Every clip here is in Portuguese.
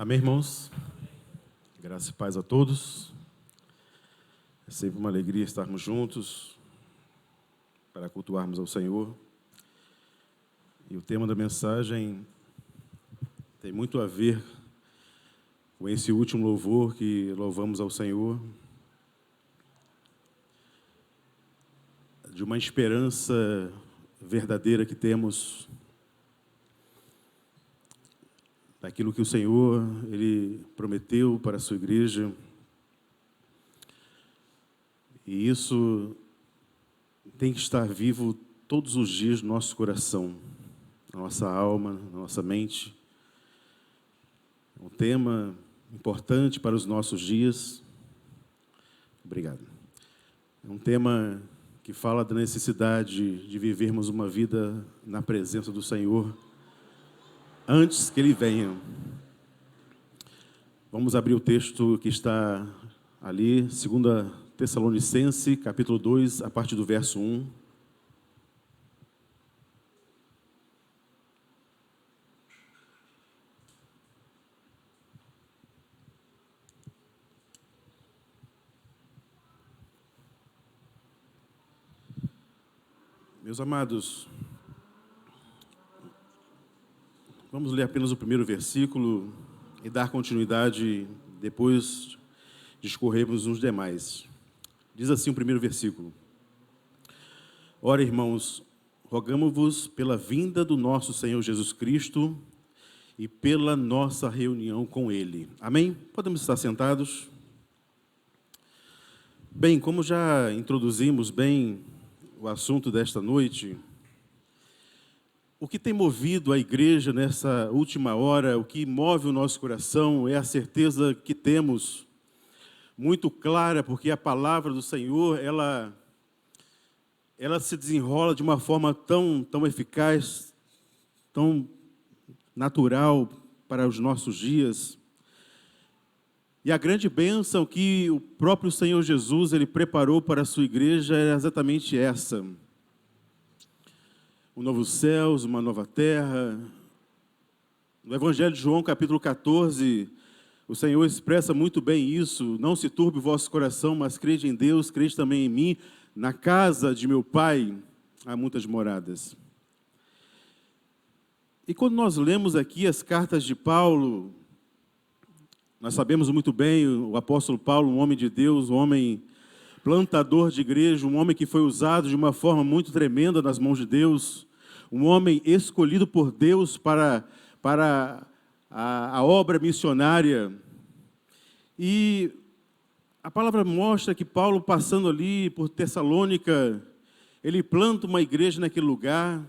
Amém, irmãos? Graça e paz a todos. É sempre uma alegria estarmos juntos para cultuarmos ao Senhor. E o tema da mensagem tem muito a ver com esse último louvor que louvamos ao Senhor, de uma esperança verdadeira que temos daquilo que o Senhor Ele prometeu para a sua igreja. E isso tem que estar vivo todos os dias no nosso coração, na nossa alma, na nossa mente. É um tema importante para os nossos dias. Obrigado. É um tema que fala da necessidade de vivermos uma vida na presença do Senhor antes que Ele venha. Vamos abrir o texto que está ali, 2 Tessalonicenses, capítulo 2, a partir do verso 1. Meus amados, vamos ler apenas o primeiro versículo e dar continuidade, depois discorrermos uns demais. Diz assim o primeiro versículo: Ora, irmãos, rogamo-vos pela vinda do nosso Senhor Jesus Cristo e pela nossa reunião com Ele. Amém? Podemos estar sentados? Bem, como já introduzimos bem o assunto desta noite, o que tem movido a igreja nessa última hora, o que move o nosso coração é a certeza que temos, muito clara, porque a palavra do Senhor, ela se desenrola de uma forma tão eficaz, tão natural para os nossos dias. E a grande bênção que o próprio Senhor Jesus Ele preparou para a sua igreja é exatamente essa: um novo céus, uma nova terra. No Evangelho de João, capítulo 14, o Senhor expressa muito bem isso: não se turbe o vosso coração, mas crede em Deus, crede também em mim. Na casa de meu Pai há muitas moradas. E quando nós lemos aqui as cartas de Paulo, nós sabemos muito bem, o apóstolo Paulo, um homem de Deus, um homem plantador de igreja, um homem que foi usado de uma forma muito tremenda nas mãos de Deus, um homem escolhido por Deus para a obra missionária. E a palavra mostra que Paulo, passando ali por Tessalônica, ele planta uma igreja naquele lugar,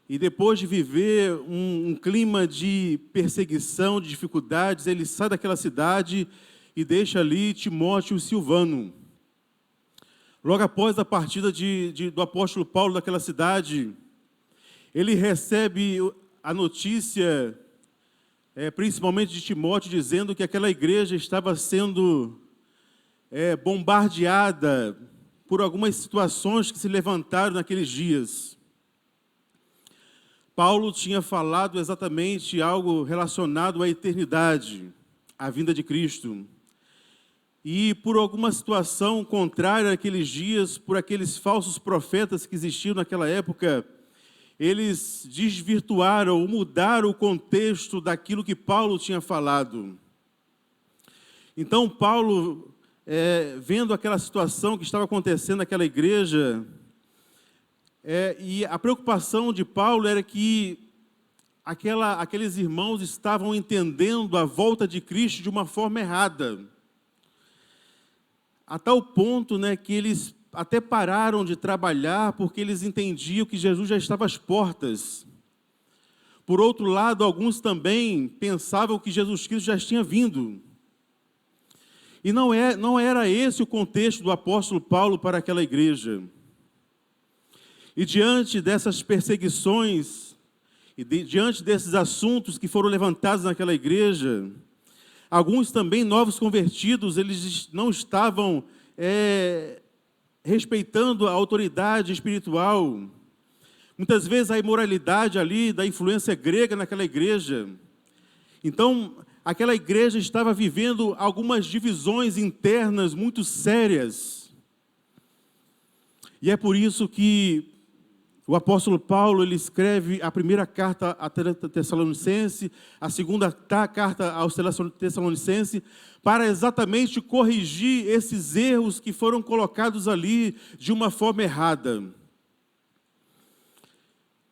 e depois de viver um clima de perseguição, de dificuldades, ele sai daquela cidade e deixa ali Timóteo e Silvano. Logo após a partida do apóstolo Paulo daquela cidade, ele recebe a notícia, principalmente de Timóteo, dizendo que aquela igreja estava sendo bombardeada por algumas situações que se levantaram naqueles dias. Paulo tinha falado exatamente algo relacionado à eternidade, à vinda de Cristo. E por alguma situação contrária àqueles dias, por aqueles falsos profetas que existiam naquela época, eles desvirtuaram ou mudaram o contexto daquilo que Paulo tinha falado. Então Paulo, vendo aquela situação que estava acontecendo naquela igreja, e a preocupação de Paulo era que aqueles irmãos estavam entendendo a volta de Cristo de uma forma errada, a tal ponto, que eles até pararam de trabalhar porque eles entendiam que Jesus já estava às portas. Por outro lado, alguns também pensavam que Jesus Cristo já tinha vindo. E não era esse o contexto do apóstolo Paulo para aquela igreja. E diante dessas perseguições, e diante desses assuntos que foram levantados naquela igreja, alguns também novos convertidos, eles não estavam respeitando a autoridade espiritual. Muitas vezes a imoralidade ali, da influência grega naquela igreja, Então, aquela igreja estava vivendo algumas divisões internas muito sérias. E é por isso que o apóstolo Paulo, ele escreve a primeira carta a Tessalonicense, a segunda carta aos Tessalonicenses, para exatamente corrigir esses erros que foram colocados ali de uma forma errada.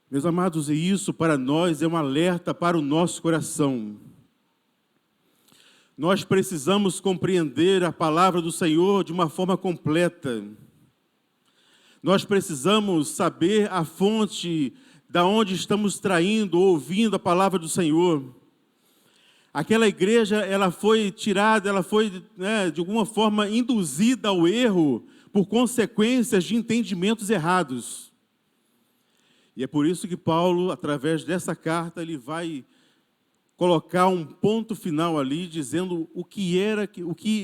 Meus amados, e isso para nós é um alerta para o nosso coração. Nós precisamos compreender a palavra do Senhor de uma forma completa. Nós precisamos saber a fonte da onde estamos traindo ou ouvindo a palavra do Senhor. Aquela igreja, ela foi tirada, ela foi, de alguma forma, induzida ao erro por consequências de entendimentos errados. E é por isso que Paulo, através dessa carta, ele vai colocar um ponto final ali, dizendo o que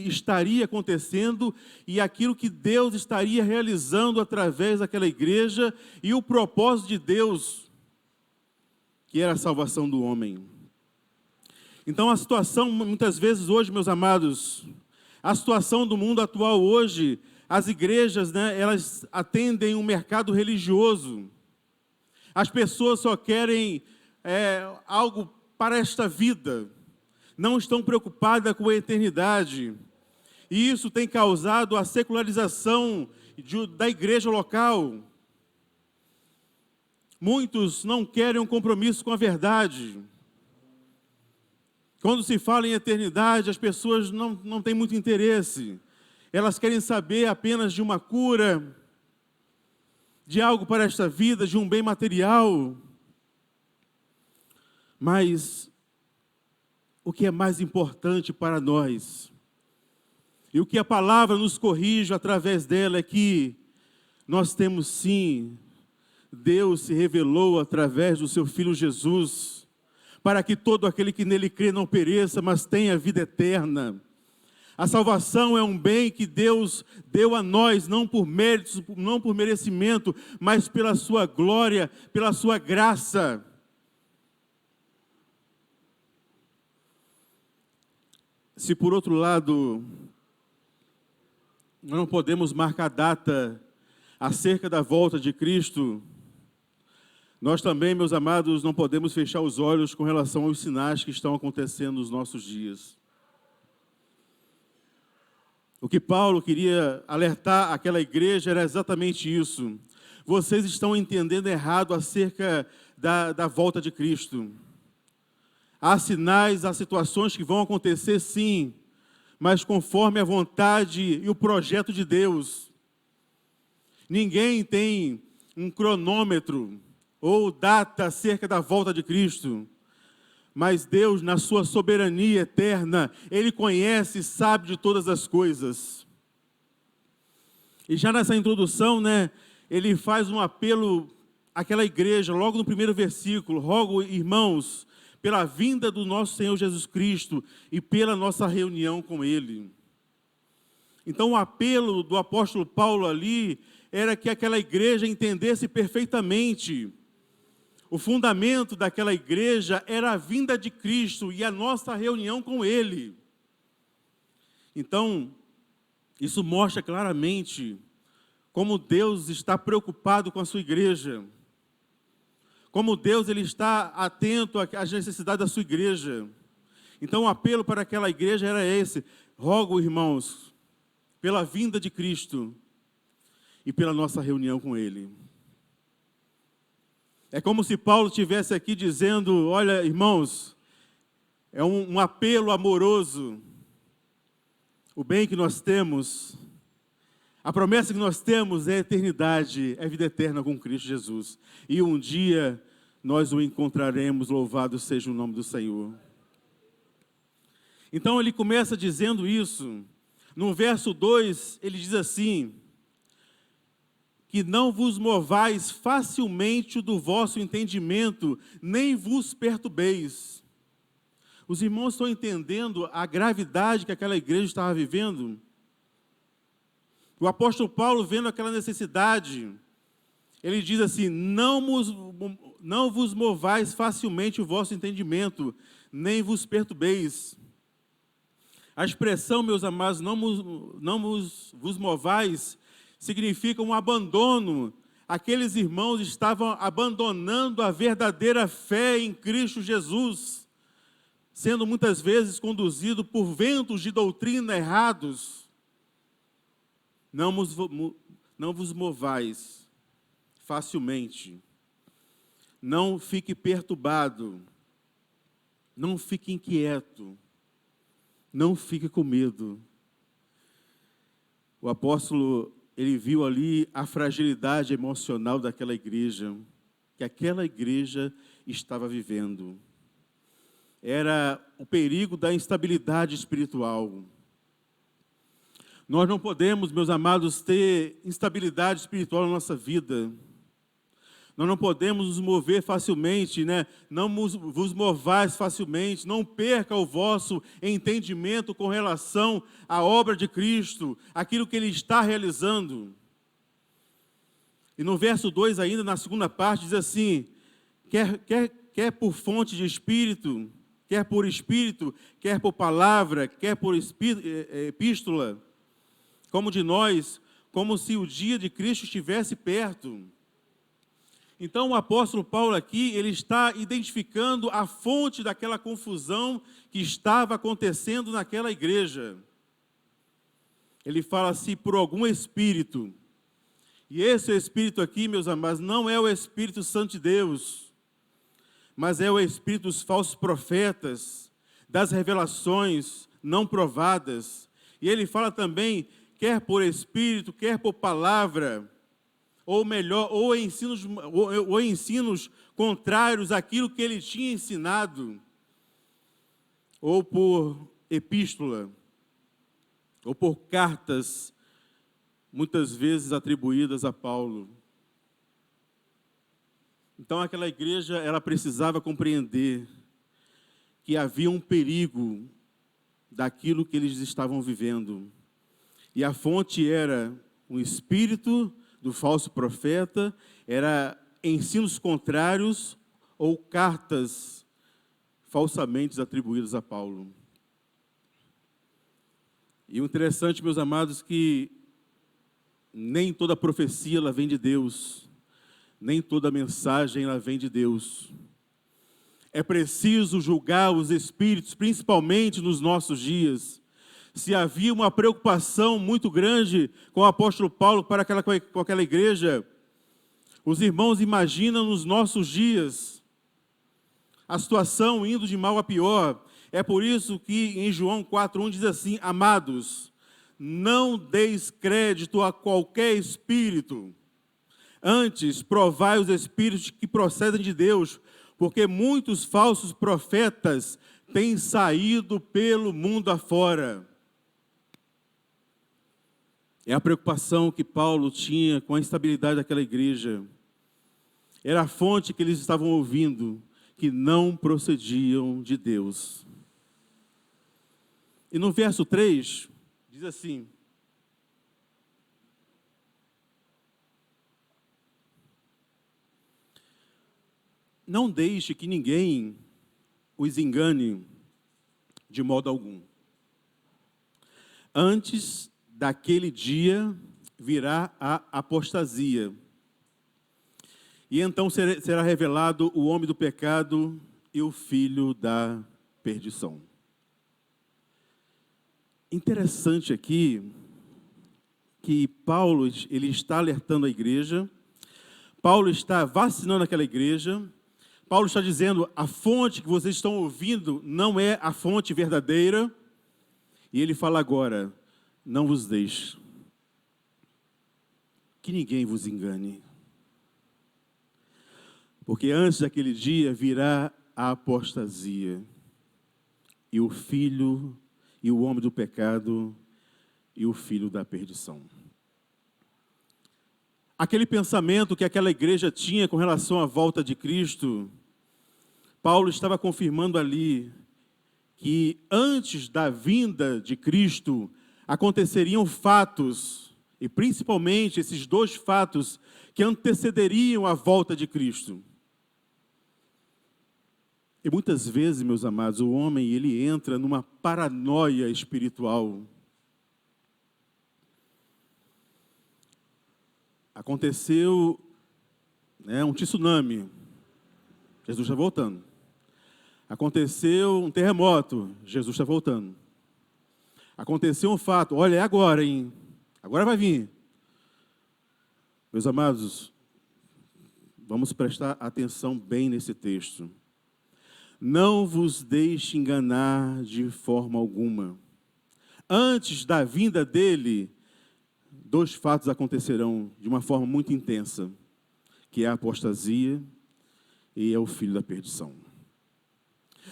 estaria acontecendo e aquilo que Deus estaria realizando através daquela igreja e o propósito de Deus, que era a salvação do homem. Então a situação, muitas vezes hoje, meus amados, a situação do mundo atual hoje, as igrejas, elas atendem um mercado religioso. As pessoas só querem algo para esta vida, não estão preocupadas com a eternidade. E isso tem causado a secularização da igreja local. Muitos não querem um compromisso com a verdade. Quando se fala em eternidade, as pessoas não têm muito interesse. Elas querem saber apenas de uma cura, de algo para esta vida, de um bem material. Mas o que é mais importante para nós, e o que a palavra nos corrige através dela, é que nós temos sim, Deus se revelou através do seu Filho Jesus, para que todo aquele que nele crê não pereça, mas tenha vida eterna. A salvação é um bem que Deus deu a nós, não por méritos, não por merecimento, mas pela sua glória, pela sua graça. Se por outro lado, nós não podemos marcar data acerca da volta de Cristo, nós também, meus amados, não podemos fechar os olhos com relação aos sinais que estão acontecendo nos nossos dias. O que Paulo queria alertar aquela igreja era exatamente isso. Vocês estão entendendo errado acerca da volta de Cristo. Há sinais, há situações que vão acontecer sim, mas conforme a vontade e o projeto de Deus. Ninguém tem um cronômetro ou data acerca da volta de Cristo, mas Deus, na sua soberania eterna, Ele conhece e sabe de todas as coisas. E já nessa introdução, Ele faz um apelo àquela igreja, logo no primeiro versículo: rogo, irmãos, pela vinda do nosso Senhor Jesus Cristo e pela nossa reunião com Ele. Então o apelo do apóstolo Paulo ali era que aquela igreja entendesse perfeitamente. O fundamento daquela igreja era a vinda de Cristo e a nossa reunião com Ele. Então, isso mostra claramente como Deus está preocupado com a sua igreja. Como Deus ele está atento às necessidades da sua igreja. Então o apelo para aquela igreja era esse: rogo, irmãos, pela vinda de Cristo e pela nossa reunião com Ele. É como se Paulo estivesse aqui dizendo: olha, irmãos, é um apelo amoroso. O bem que nós temos, a promessa que nós temos é a eternidade, é a vida eterna com Cristo Jesus. E um dia nós o encontraremos, louvado seja o nome do Senhor. Então ele começa dizendo isso. No verso 2, ele diz assim: que não vos movais facilmente do vosso entendimento, nem vos perturbeis. Os irmãos estão entendendo a gravidade que aquela igreja estava vivendo? O apóstolo Paulo, vendo aquela necessidade, ele diz assim: não vos movais facilmente o vosso entendimento, nem vos perturbeis. A expressão, meus amados, vos movais, significa um abandono. Aqueles irmãos estavam abandonando a verdadeira fé em Cristo Jesus, sendo muitas vezes conduzidos por ventos de doutrina errados. Não vos movais facilmente. Não fique perturbado. Não fique inquieto. Não fique com medo. O apóstolo, ele viu ali a fragilidade emocional daquela igreja, que aquela igreja estava vivendo. Era o perigo da instabilidade espiritual. Nós não podemos, meus amados, ter instabilidade espiritual na nossa vida. Nós não podemos nos mover facilmente, né? Não vos movais facilmente, não perca o vosso entendimento com relação à obra de Cristo, aquilo que Ele está realizando. E no verso 2 ainda, na segunda parte, diz assim, quer por fonte de espírito, quer por palavra, quer por epístola, como de nós, como se o dia de Cristo estivesse perto. Então o apóstolo Paulo aqui, ele está identificando a fonte daquela confusão que estava acontecendo naquela igreja. Ele fala assim, por algum espírito. E esse espírito aqui, meus amados, não é o Espírito Santo de Deus, mas é o espírito dos falsos profetas, das revelações não provadas. E ele fala também, quer por espírito, quer por palavra, ou melhor, ou ensinos contrários àquilo que ele tinha ensinado, ou por epístola, ou por cartas, muitas vezes atribuídas a Paulo. Então aquela igreja, ela precisava compreender que havia um perigo daquilo que eles estavam vivendo. E a fonte era um espírito do falso profeta, era ensinos contrários ou cartas falsamente atribuídas a Paulo. E o interessante, meus amados, que nem toda profecia ela vem de Deus, nem toda mensagem ela vem de Deus. É preciso julgar os espíritos, principalmente nos nossos dias. Se havia uma preocupação muito grande com o apóstolo Paulo com aquela igreja, os irmãos imaginam nos nossos dias a situação indo de mal a pior. É por isso que em João 4:1 diz assim, amados, não deis crédito a qualquer espírito, antes provai os espíritos que procedem de Deus, porque muitos falsos profetas têm saído pelo mundo afora. É a preocupação que Paulo tinha com a estabilidade daquela igreja. Era a fonte que eles estavam ouvindo, que não procediam de Deus. E no verso 3, diz assim, não deixe que ninguém os engane de modo algum. Antes daquele dia virá a apostasia. E então será revelado o homem do pecado e o filho da perdição. Interessante aqui que Paulo ele está alertando a igreja, Paulo está vacinando aquela igreja, Paulo está dizendo, a fonte que vocês estão ouvindo não é a fonte verdadeira, e ele fala agora, não vos deixe que ninguém vos engane. Porque antes daquele dia virá a apostasia. E o filho, e o homem do pecado, e o filho da perdição. Aquele pensamento que aquela igreja tinha com relação à volta de Cristo, Paulo estava confirmando ali que antes da vinda de Cristo, aconteceriam fatos, e principalmente esses dois fatos que antecederiam a volta de Cristo. E muitas vezes, meus amados, o homem ele entra numa paranoia espiritual. Aconteceu, um tsunami, Jesus está voltando. Aconteceu um terremoto, Jesus está voltando. Aconteceu um fato, olha, é agora, hein? Agora vai vir. Meus amados, vamos prestar atenção bem nesse texto. Não vos deixe enganar de forma alguma. Antes da vinda dele, 2 fatos acontecerão de uma forma muito intensa, que é a apostasia e é o filho da perdição.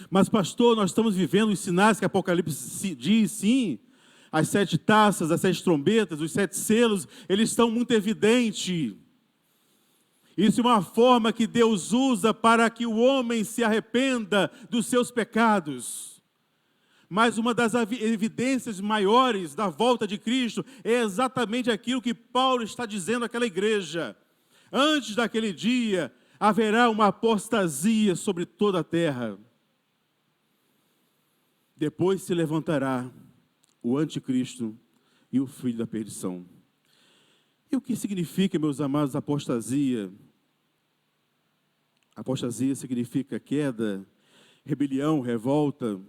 Mas, pastor, nós estamos vivendo os sinais que Apocalipse diz, sim. As 7 taças, as 7 trombetas, os 7 selos, eles estão muito evidentes. Isso é uma forma que Deus usa para que o homem se arrependa dos seus pecados. Mas uma das evidências maiores da volta de Cristo é exatamente aquilo que Paulo está dizendo àquela igreja. Antes daquele dia, haverá uma apostasia sobre toda a terra. Depois se levantará o anticristo e o filho da perdição. E o que significa, meus amados, apostasia? Apostasia significa queda, rebelião, revolta.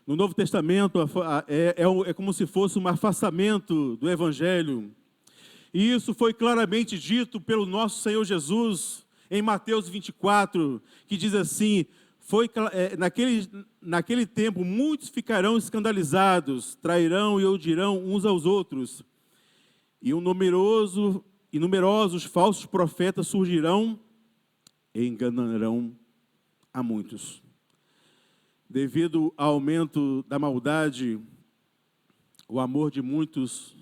No Novo Testamento é como se fosse um afastamento do Evangelho. E isso foi claramente dito pelo nosso Senhor Jesus em Mateus 24, que diz assim: naquele tempo muitos ficarão escandalizados, trairão e odiarão uns aos outros. E numerosos falsos profetas surgirão e enganarão a muitos. Devido ao aumento da maldade, o amor de muitos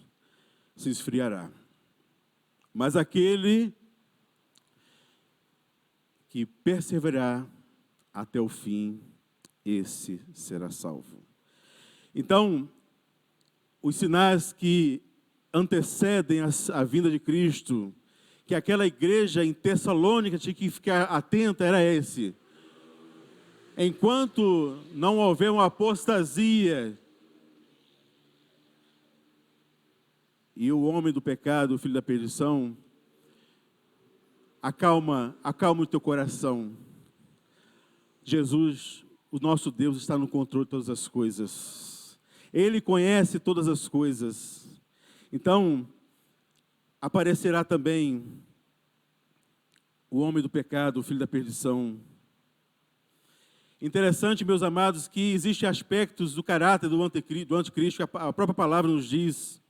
se esfriará. Mas aquele que perseverar até o fim, esse será salvo. Então, os sinais que antecedem a vinda de Cristo, que aquela igreja em Tessalônica tinha que ficar atenta, era esse. Enquanto não houver uma apostasia, e o homem do pecado, o filho da perdição, acalma o teu coração. Jesus, o nosso Deus, está no controle de todas as coisas. Ele conhece todas as coisas. Então, aparecerá também o homem do pecado, o filho da perdição. Interessante, meus amados, que existem aspectos do caráter do anticristo, que a própria palavra nos diz.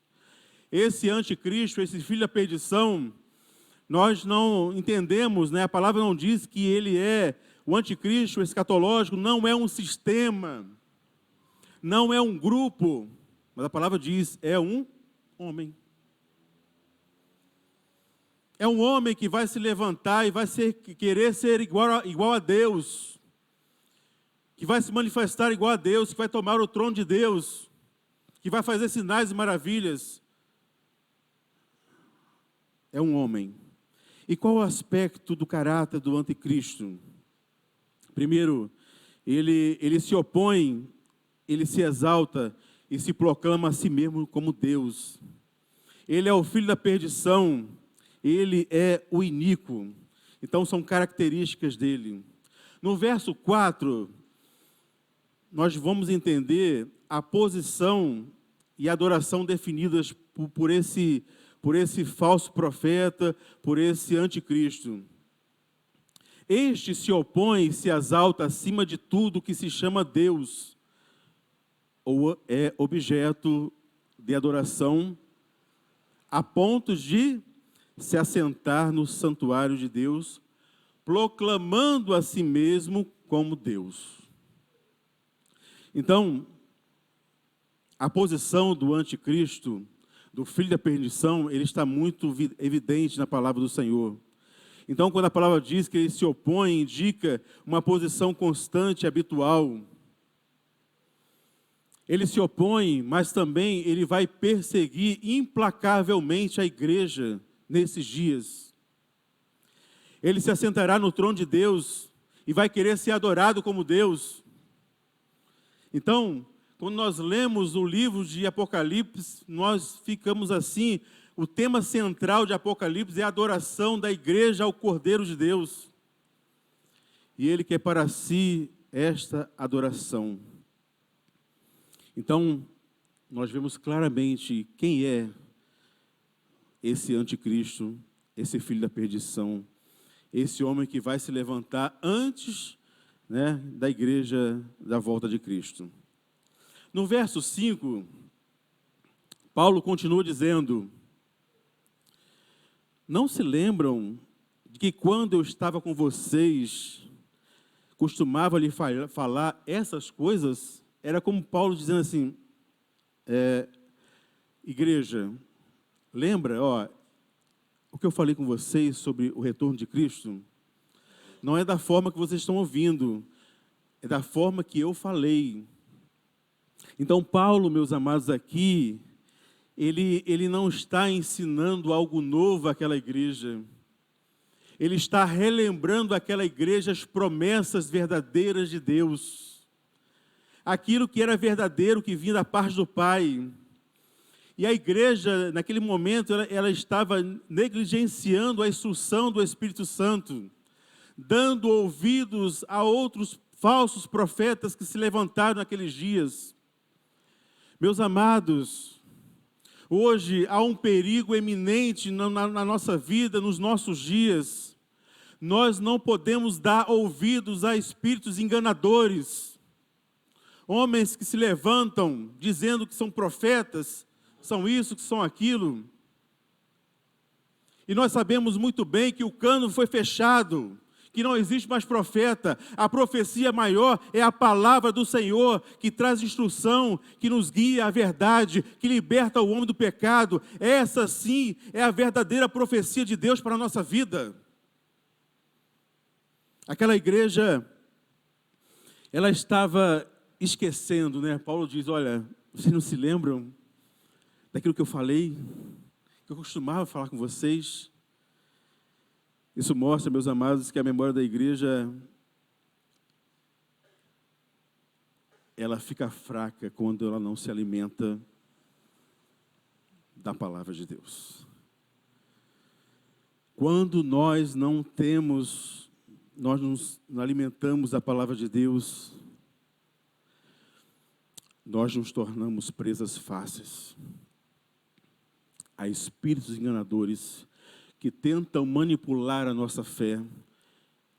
Esse anticristo, esse filho da perdição, nós não entendemos, a palavra não diz que ele é o anticristo escatológico, não é um sistema, não é um grupo, mas a palavra diz, é um homem. É um homem que vai se levantar e vai querer ser igual a Deus, que vai se manifestar igual a Deus, que vai tomar o trono de Deus, que vai fazer sinais e maravilhas. É um homem. E qual o aspecto do caráter do anticristo? Primeiro, ele se opõe, ele se exalta e se proclama a si mesmo como Deus. Ele é o filho da perdição, ele é o iníquo. Então, são características dele. No verso 4, nós vamos entender a posição e a adoração definidas por esse falso profeta, por esse anticristo. Este se opõe e se exalta acima de tudo que se chama Deus, ou é objeto de adoração, a ponto de se assentar no santuário de Deus, proclamando a si mesmo como Deus. Então, a posição do anticristo, do filho da perdição, ele está muito evidente na palavra do Senhor. Então, quando a palavra diz que ele se opõe, indica uma posição constante, habitual. Ele se opõe, mas também ele vai perseguir implacavelmente a igreja nesses dias. Ele se assentará no trono de Deus e vai querer ser adorado como Deus. Então, quando nós lemos o livro de Apocalipse, nós ficamos assim, o tema central de Apocalipse é a adoração da igreja ao Cordeiro de Deus. E Ele quer para si esta adoração. Então, nós vemos claramente quem é esse anticristo, esse filho da perdição, esse homem que vai se levantar antes, da igreja da volta de Cristo. No verso 5, Paulo continua dizendo: não se lembram de que quando eu estava com vocês, costumava lhe falar essas coisas? Era como Paulo dizendo assim, igreja, lembra, o que eu falei com vocês sobre o retorno de Cristo? Não é da forma que vocês estão ouvindo, é da forma que eu falei. Então, Paulo, meus amados, aqui, ele não está ensinando algo novo àquela igreja. Ele está relembrando àquela igreja as promessas verdadeiras de Deus. Aquilo que era verdadeiro, que vinha da parte do Pai. E a igreja, naquele momento, ela estava negligenciando a instrução do Espírito Santo, dando ouvidos a outros falsos profetas que se levantaram naqueles dias. Meus amados, hoje há um perigo eminente na nossa vida, nos nossos dias. Nós não podemos dar ouvidos a espíritos enganadores. Homens que se levantam dizendo que são profetas, são isso, que são aquilo. E nós sabemos muito bem que o cano foi fechado, que não existe mais profeta. A profecia maior é a palavra do Senhor, que traz instrução, que nos guia à verdade, que liberta o homem do pecado. Essa sim é a verdadeira profecia de Deus para a nossa vida. Aquela igreja, ela estava esquecendo, Paulo diz, olha, vocês não se lembram daquilo que eu falei, que eu costumava falar com vocês? Isso mostra, meus amados, que a memória da igreja, ela fica fraca quando ela não se alimenta da palavra de Deus. Quando nós não nos alimentamos da palavra de Deus, nós nos tornamos presas fáceis a espíritos enganadores que tentam manipular a nossa fé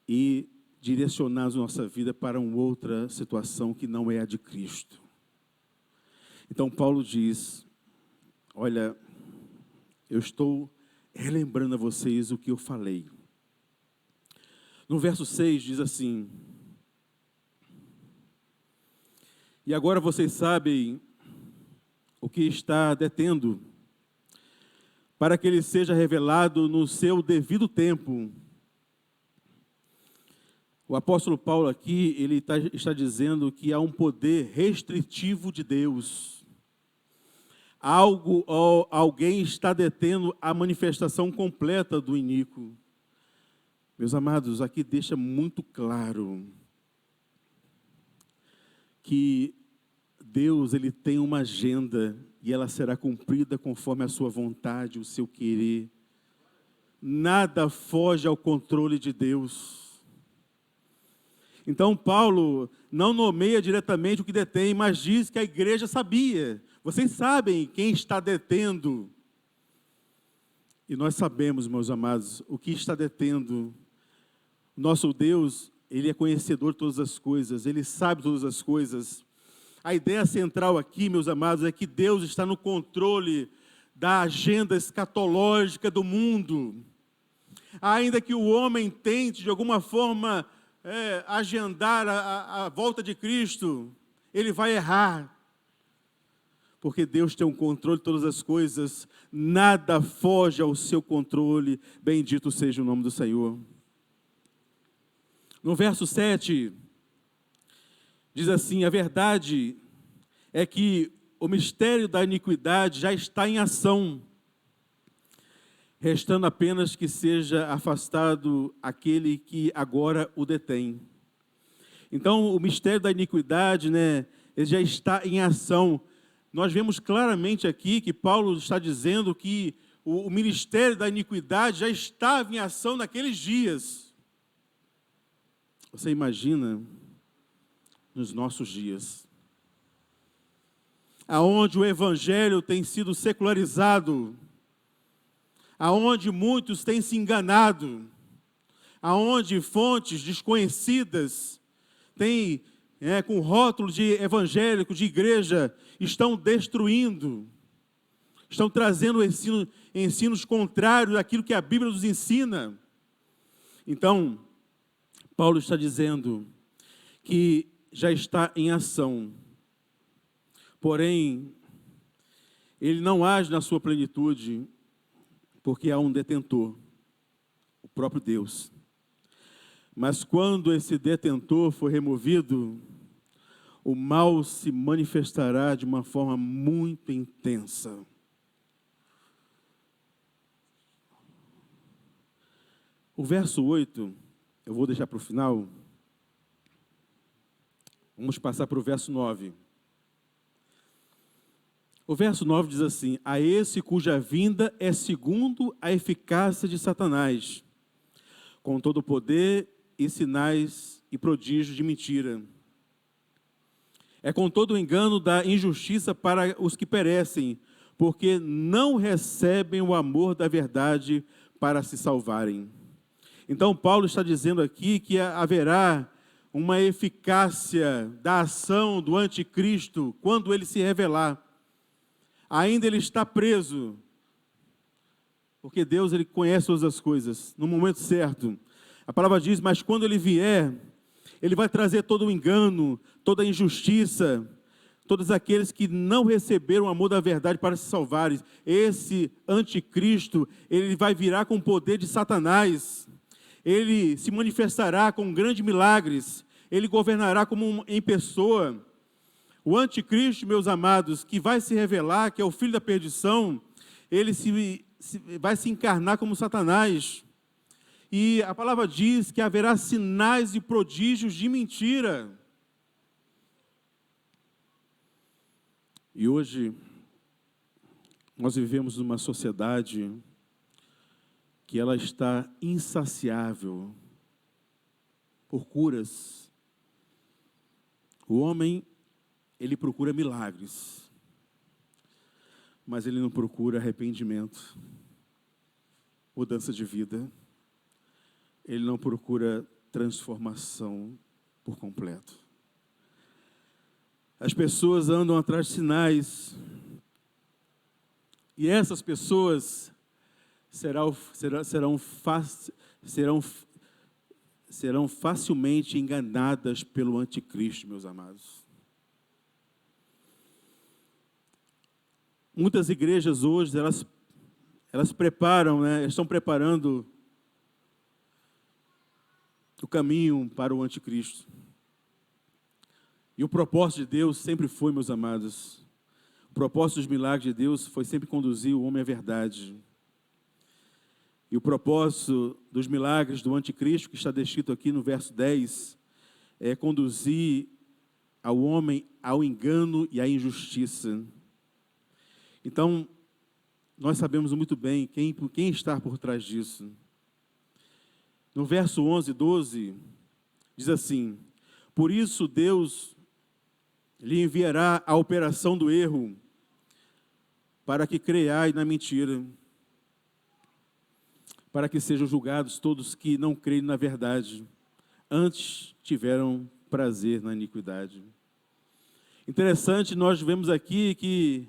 e direcionar a nossa vida para uma outra situação que não é a de Cristo. Então Paulo diz, olha, eu estou relembrando a vocês o que eu falei. No verso 6 diz assim, e agora vocês sabem o que está detendo, para que ele seja revelado no seu devido tempo. O apóstolo Paulo aqui, ele está dizendo que há um poder restritivo de Deus. Alguém está detendo a manifestação completa do iníquo. Meus amados, aqui deixa muito claro que Deus, ele tem uma agenda e ela será cumprida conforme a sua vontade, o seu querer. Nada foge ao controle de Deus. Então Paulo não nomeia diretamente o que detém, mas diz que a igreja sabia. Vocês sabem quem está detendo. E nós sabemos, meus amados, o que está detendo. Nosso Deus, ele é conhecedor de todas as coisas, ele sabe todas as coisas. A ideia central aqui, meus amados, é que Deus está no controle da agenda escatológica do mundo. Ainda que o homem tente, de alguma forma, agendar a volta de Cristo, ele vai errar. Porque Deus tem um controle de todas as coisas, nada foge ao seu controle, bendito seja o nome do Senhor. No verso 7... diz assim, a verdade é que o mistério da iniquidade já está em ação, restando apenas que seja afastado aquele que agora o detém. Então, o mistério da iniquidade, né, ele já está em ação. Nós vemos claramente aqui que Paulo está dizendo que o ministério da iniquidade já estava em ação naqueles dias. Você imagina nos nossos dias, aonde o evangelho tem sido secularizado, aonde muitos têm se enganado, aonde fontes desconhecidas têm, com rótulo de evangélico, de igreja, estão destruindo, estão trazendo ensinos contrários àquilo que a Bíblia nos ensina. Então, Paulo está dizendo que já está em ação, porém, ele não age na sua plenitude, porque há um detentor, o próprio Deus. Mas quando esse detentor for removido, o mal se manifestará de uma forma muito intensa. O verso 8, eu vou deixar para o final. Vamos passar para o verso 9. O verso 9 diz assim: a esse cuja vinda é segundo a eficácia de Satanás, com todo o poder e sinais e prodígios de mentira. É com todo o engano da injustiça para os que perecem, porque não recebem o amor da verdade para se salvarem. Então, Paulo está dizendo aqui que haverá uma eficácia da ação do anticristo quando ele se revelar. Ainda ele está preso, porque Deus ele conhece todas as coisas, no momento certo. A palavra diz, mas quando ele vier, ele vai trazer todo o engano, toda a injustiça, todos aqueles que não receberam o amor da verdade para se salvarem. Esse anticristo, ele vai virar com o poder de Satanás. Ele se manifestará com grandes milagres. Ele governará como em pessoa. O anticristo, meus amados, que vai se revelar, que é o filho da perdição, ele vai se encarnar como Satanás. E a palavra diz que haverá sinais e prodígios de mentira. E hoje, nós vivemos numa sociedade que ela está insaciável por curas. O homem, ele procura milagres, mas ele não procura arrependimento, mudança de vida. Ele não procura transformação por completo. As pessoas andam atrás de sinais, e essas pessoas serão facilmente enganadas pelo anticristo, meus amados. Muitas igrejas hoje, elas preparam, estão preparando o caminho para o anticristo. E o propósito de Deus sempre foi, meus amados, o propósito dos milagres de Deus foi sempre conduzir o homem à verdade. E o propósito dos milagres do anticristo, que está descrito aqui no verso 10, é conduzir ao homem ao engano e à injustiça. Então, nós sabemos muito bem quem está por trás disso. No verso 11 e 12, diz assim: por isso Deus lhe enviará a operação do erro, para que creiai na mentira, para que sejam julgados todos que não creem na verdade, antes tiveram prazer na iniquidade. Interessante, nós vemos aqui que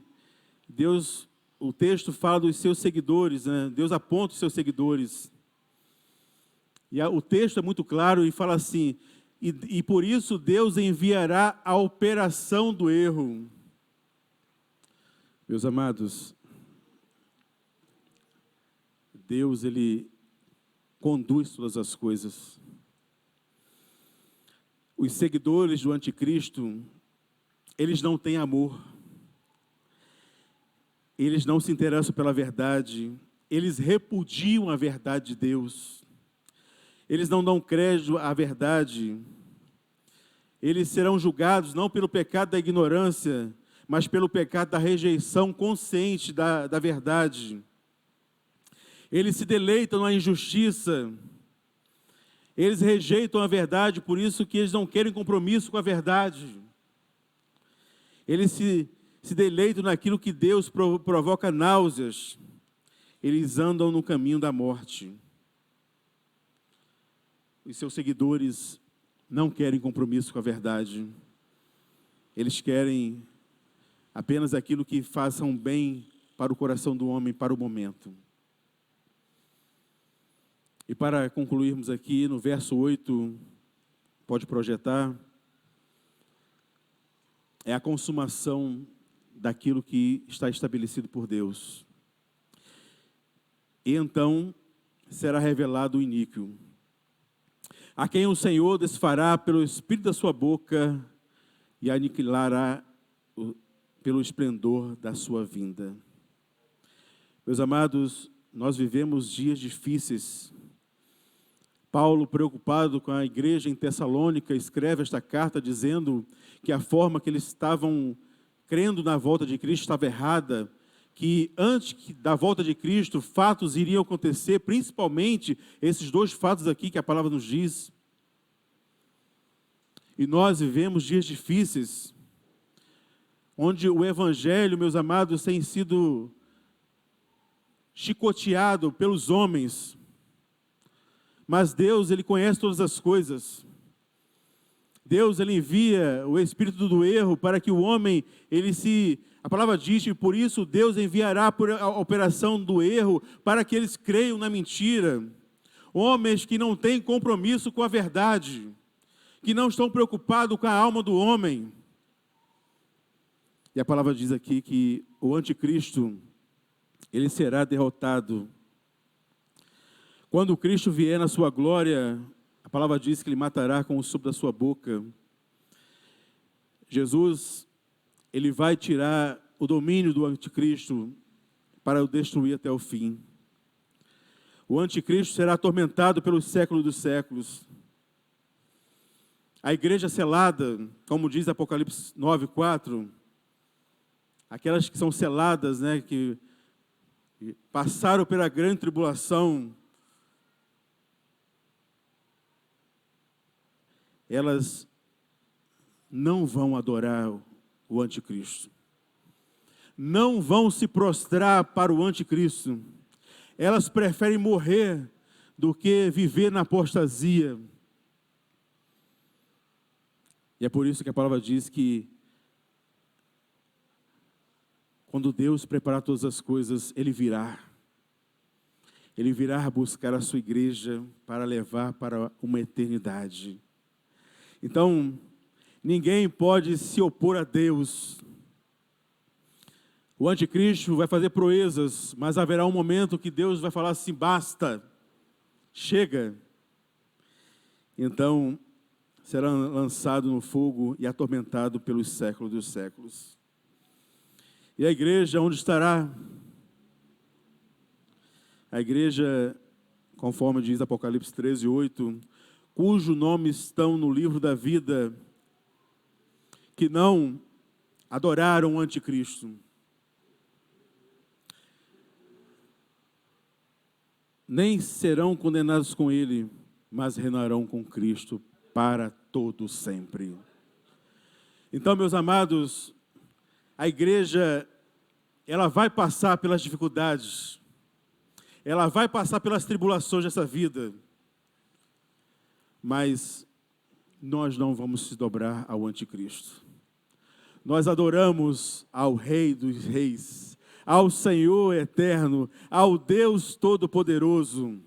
Deus, o texto fala dos seus seguidores, Deus aponta os seus seguidores. E o texto é muito claro e fala assim, e por isso Deus enviará a operação do erro. Meus amados, Deus, Ele conduz todas as coisas. Os seguidores do anticristo, eles não têm amor. Eles não se interessam pela verdade. Eles repudiam a verdade de Deus. Eles não dão crédito à verdade. eles serão julgados não pelo pecado da ignorância, mas pelo pecado da rejeição consciente da verdade. Eles se deleitam na injustiça, eles rejeitam a verdade, por isso que eles não querem compromisso com a verdade. Eles se deleitam naquilo que Deus provoca náuseas. Eles andam no caminho da morte. Os seus seguidores não querem compromisso com a verdade. Eles querem apenas aquilo que faça um bem para o coração do homem, para o momento. E para concluirmos aqui, no verso 8, pode projetar, é a consumação daquilo que está estabelecido por Deus. E então será revelado o iníquo, a quem o Senhor desfará pelo espírito da sua boca e aniquilará pelo esplendor da sua vinda. Meus amados, nós vivemos dias difíceis. Paulo, preocupado com a igreja em Tessalônica, escreve esta carta dizendo que a forma que eles estavam crendo na volta de Cristo estava errada, que antes da volta de Cristo, fatos iriam acontecer, principalmente esses dois fatos aqui que a palavra nos diz. E nós vivemos dias difíceis, onde o evangelho, meus amados, tem sido chicoteado pelos homens. Mas Deus, Ele conhece todas as coisas. Deus, Ele envia o espírito do erro para que o homem, a palavra diz, e por isso Deus enviará por a operação do erro para que eles creiam na mentira. Homens que não têm compromisso com a verdade, que não estão preocupados com a alma do homem. E a palavra diz aqui que o anticristo, ele será derrotado. Quando Cristo vier na sua glória, a palavra diz que ele matará com o sopro da sua boca. Jesus, ele vai tirar o domínio do anticristo para o destruir até o fim. O anticristo será atormentado pelos séculos dos séculos. A igreja selada, como diz Apocalipse 9:4, aquelas que são seladas, né, que passaram pela grande tribulação, elas não vão adorar o anticristo. Não vão se prostrar para o anticristo. Elas preferem morrer do que viver na apostasia. E é por isso que a palavra diz que quando Deus preparar todas as coisas, Ele virá. Ele virá buscar a sua igreja para levar para uma eternidade. Então, ninguém pode se opor a Deus. O anticristo vai fazer proezas, mas haverá um momento que Deus vai falar assim, basta, chega. Então, será lançado no fogo e atormentado pelos séculos dos séculos. E a igreja, onde estará? A igreja, conforme diz Apocalipse 13:8, cujo nome estão no livro da vida, que não adoraram o anticristo, nem serão condenados com ele, mas reinarão com Cristo para todo sempre. Então, meus amados, a igreja, ela vai passar pelas dificuldades, ela vai passar pelas tribulações dessa vida, mas nós não vamos se dobrar ao anticristo. Nós adoramos ao Rei dos Reis, ao Senhor eterno, ao Deus Todo-Poderoso.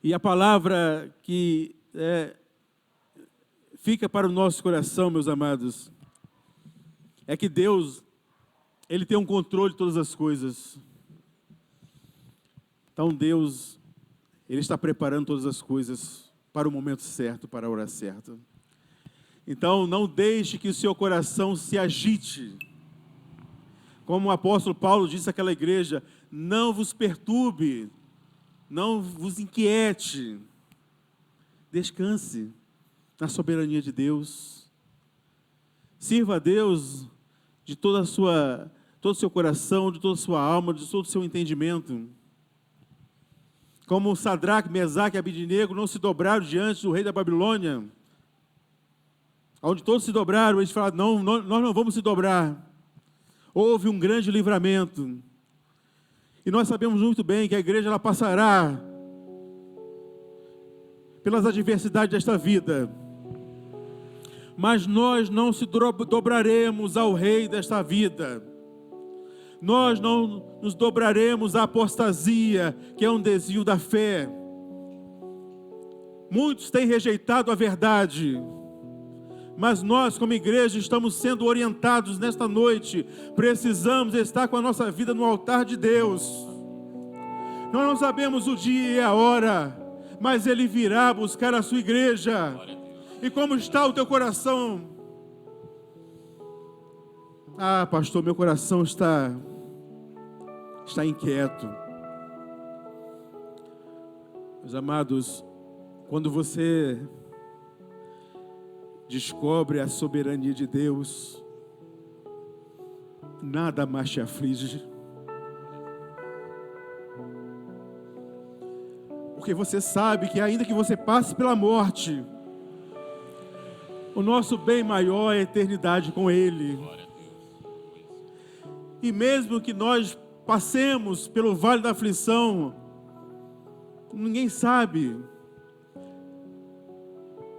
E a palavra que fica para o nosso coração, meus amados, é que Deus, Ele tem um controle de todas as coisas. Então Deus, Ele está preparando todas as coisas para o momento certo, para a hora certa. Então não deixe que o seu coração se agite. Como o apóstolo Paulo disse àquela igreja, não vos perturbe, não vos inquiete, descanse, na soberania de Deus. Sirva a Deus de todo o seu coração, de toda a sua alma, de todo o seu entendimento. Como Sadraque, Mesaque e Abidnego não se dobraram diante do rei da Babilônia, onde todos se dobraram, eles falaram, não, nós não vamos se dobrar. Houve um grande livramento. E nós sabemos muito bem que a igreja ela passará pelas adversidades desta vida. Mas nós não se dobraremos ao rei desta vida. Nós não nos dobraremos à apostasia, que é um desvio da fé. Muitos têm rejeitado a verdade. Mas nós, como igreja, estamos sendo orientados nesta noite. Precisamos estar com a nossa vida no altar de Deus. Nós não sabemos o dia e a hora, mas Ele virá buscar a sua igreja. E como está o teu coração? Ah, pastor, meu coração está inquieto. Meus amados, quando você descobre a soberania de Deus, nada mais te aflige. Porque você sabe que ainda que você passe pela morte, o nosso bem maior é a eternidade com Ele. E mesmo que nós passemos pelo vale da aflição, ninguém sabe.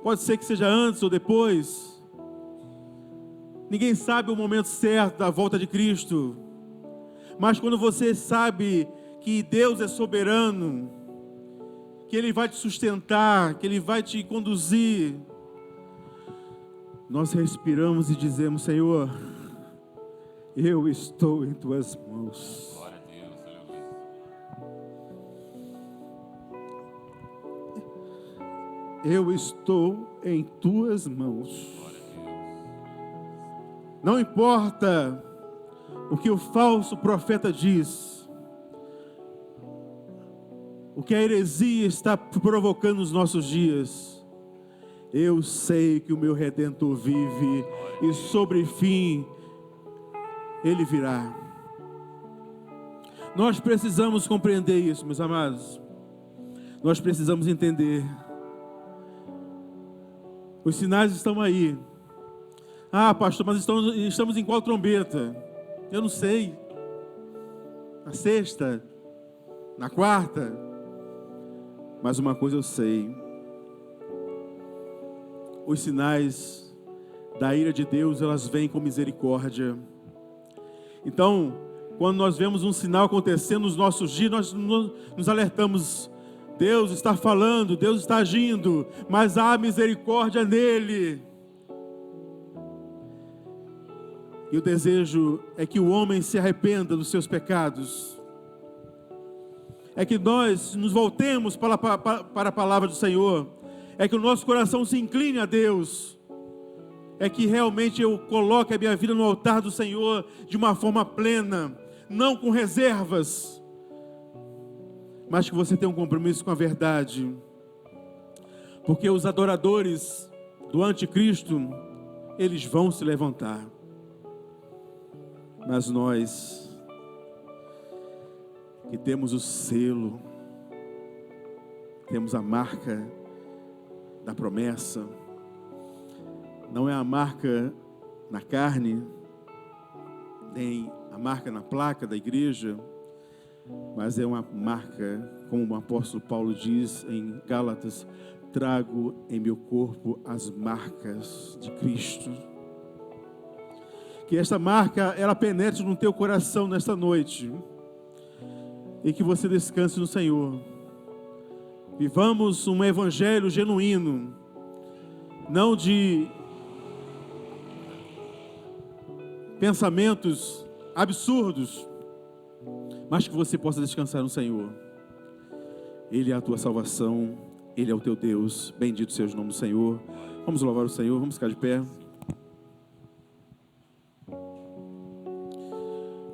Pode ser que seja antes ou depois. Ninguém sabe o momento certo da volta de Cristo. Mas quando você sabe que Deus é soberano, que Ele vai te sustentar, que Ele vai te conduzir, nós respiramos e dizemos, Senhor, eu estou em Tuas mãos. Glória a Deus, Eu estou em Tuas mãos. Não importa o que o falso profeta diz, o que a heresia está provocando nos nossos dias, eu sei que o meu Redentor vive e sobre fim Ele virá. Nós precisamos compreender isso, meus amados. Nós precisamos entender. Os sinais estão aí. Ah, pastor, mas estamos em qual trombeta? Eu não sei. Na sexta? Na quarta? Mas uma coisa eu sei. Os sinais da ira de Deus, elas vêm com misericórdia. Então, quando nós vemos um sinal acontecendo nos nossos dias, nós nos alertamos. Deus está falando, Deus está agindo, mas há misericórdia nele. E o desejo é que o homem se arrependa dos seus pecados. É que nós nos voltemos para a palavra do Senhor. É que o nosso coração se incline a Deus. É que realmente eu coloque a minha vida no altar do Senhor de uma forma plena, não com reservas, mas que você tenha um compromisso com a verdade. Porque os adoradores do anticristo, eles vão se levantar. Mas nós, que temos o selo, temos a marca da promessa, não é a marca na carne, nem a marca na placa da igreja, mas é uma marca, como o apóstolo Paulo diz em Gálatas, trago em meu corpo as marcas de Cristo. Que esta marca, ela penetre no teu coração nesta noite, e que você descanse no Senhor. Vivamos um evangelho genuíno, não de pensamentos absurdos, mas que você possa descansar no Senhor. Ele é a tua salvação, Ele é o teu Deus. Bendito seja o nome do Senhor. Vamos louvar o Senhor, vamos ficar de pé.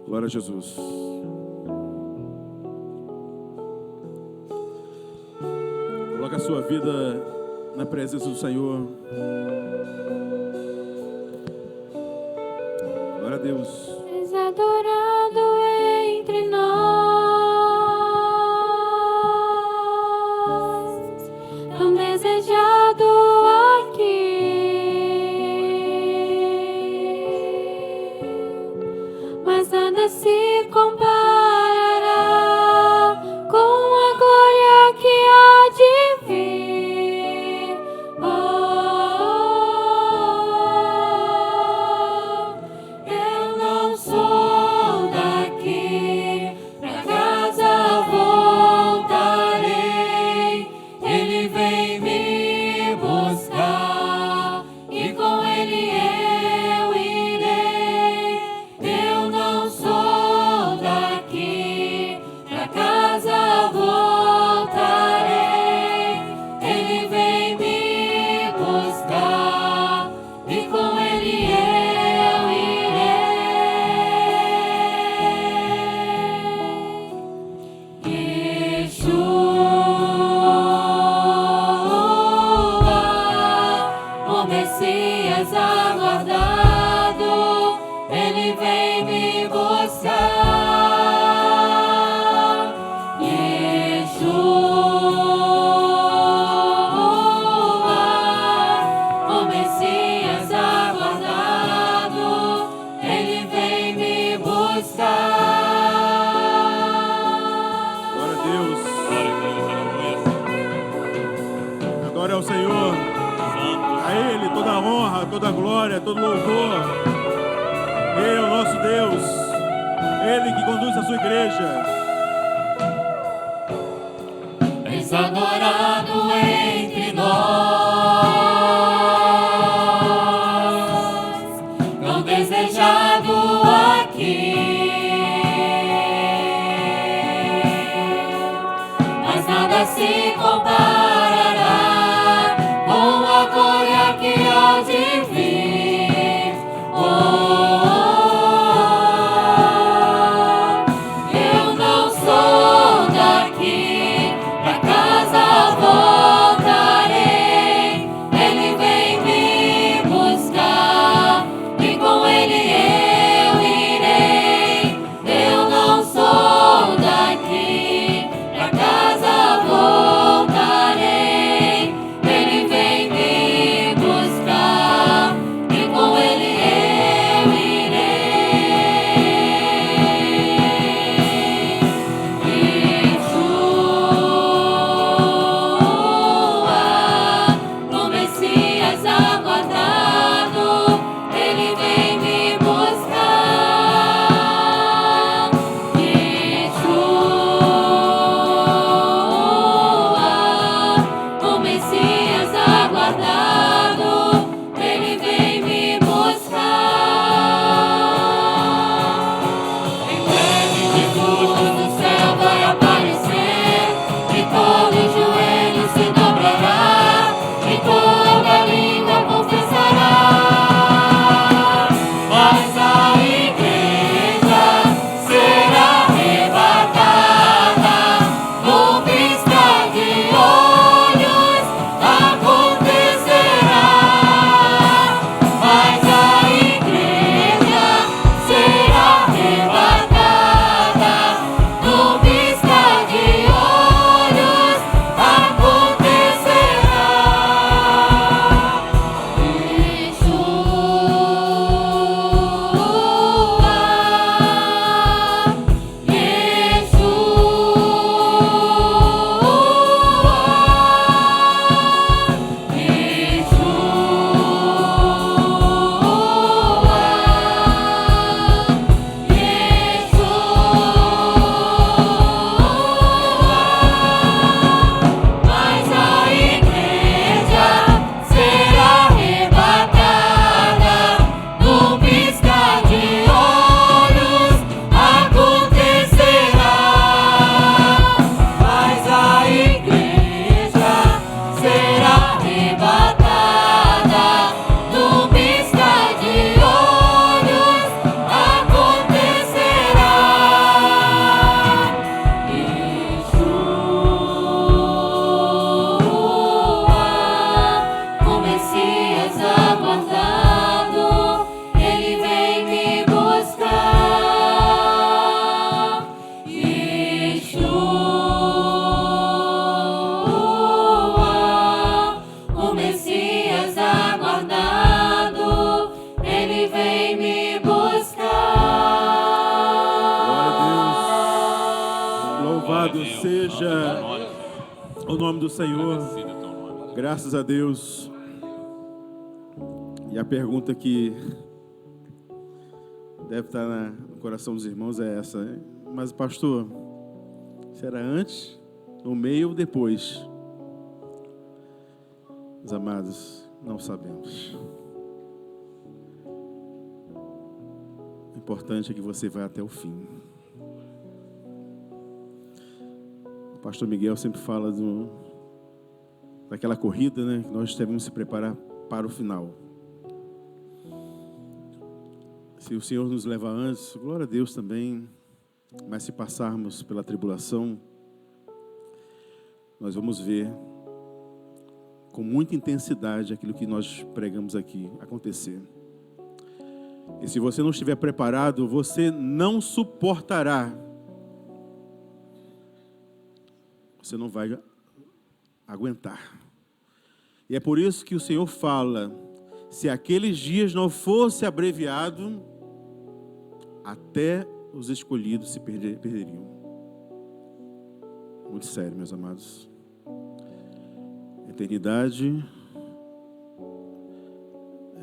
Glória a Jesus. Coloque a sua vida na presença do Senhor. Glória a Deus. És adorado entre nós, tão desejado aqui, mas nada se comparará com a glória que há de vir. Eu não sou daqui, pra casa voltarei. Ele vem me buscar e com ele eu irei. Eu não sou daqui, pra casa voltarei. Ele vem me buscar e com ele eu irei. Yeshua, o Messias aguardado, ele vem me buscar. Yeshua, o Messias aguardado, ele vem me buscar. Glória a Deus. Glória a Deus, aleluia. Adore ao Senhor. A Ele toda a honra, toda a glória, todo louvor. Ele é o nosso Deus. Ele que conduz a sua igreja. És adorado entre nós, tão desejado aqui, mas nada se comparará com a glória que há de vir. Eu não sou daqui, pra casa voltarei. Ele vem me buscar e com ele eu irei. Eu não sou daqui, pra casa voltarei. Ele vem me buscar e com ele eu irei. Yeshua, o Messias aguardado, ele vem me buscar. Yeshua, o Messias aguardado, ele vem me buscar. Em breve Jesus no céu vai aparecer, e todo joelho se dobrará, e toda língua confessará. Mas a igreja será arrebatada, num piscar de olhos acontecerá. Mas a igreja será arrebatada, num piscar de olhos acontecerá. dias aguardado, Ele vem me buscar. Glória a Deus. Louvado seja o nome do Senhor. Graças a Deus. E a pergunta que deve estar no coração dos irmãos é essa, né? Mas, pastor, será antes, no meio ou depois? Meus amados, não sabemos. O importante é que você vá até o fim. O pastor Miguel sempre fala daquela corrida, né? Que nós devemos se preparar para o final. Se o Senhor nos leva antes, glória a Deus também. Mas se passarmos pela tribulação, nós vamos ver com muita intensidade aquilo que nós pregamos aqui acontecer. E se você não estiver preparado, você não suportará. Você não vai aguentar. E é por isso que o Senhor fala: se aqueles dias não fosse abreviado, até os escolhidos se perderiam. Muito sério, meus amados. Eternidade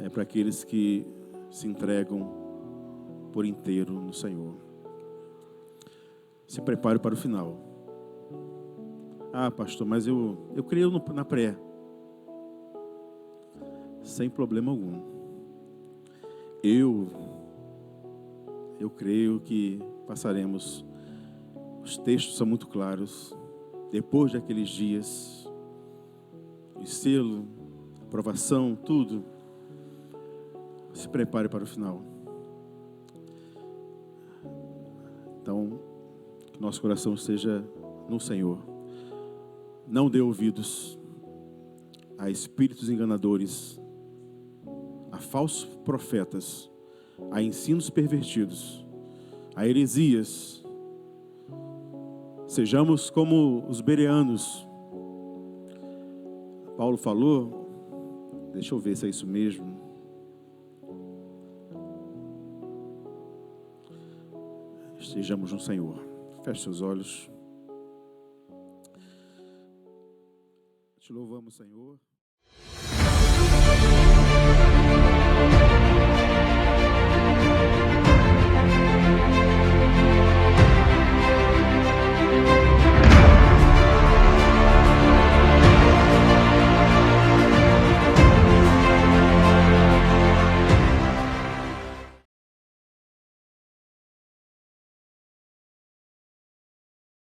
é para aqueles que se entregam por inteiro no Senhor. Se prepare para o final. Ah, pastor, mas eu creio na pré. Sem problema algum. Eu creio que passaremos. Os textos são muito claros. Depois daqueles dias, o selo, aprovação, tudo. Se prepare para o final. Então, que nosso coração esteja no Senhor. Não dê ouvidos a espíritos enganadores, a falsos profetas, a ensinos pervertidos, a heresias. Sejamos como os bereanos. Paulo falou, deixa eu ver se é isso mesmo. Estejamos no Senhor. Feche seus olhos. Te louvamos, Senhor.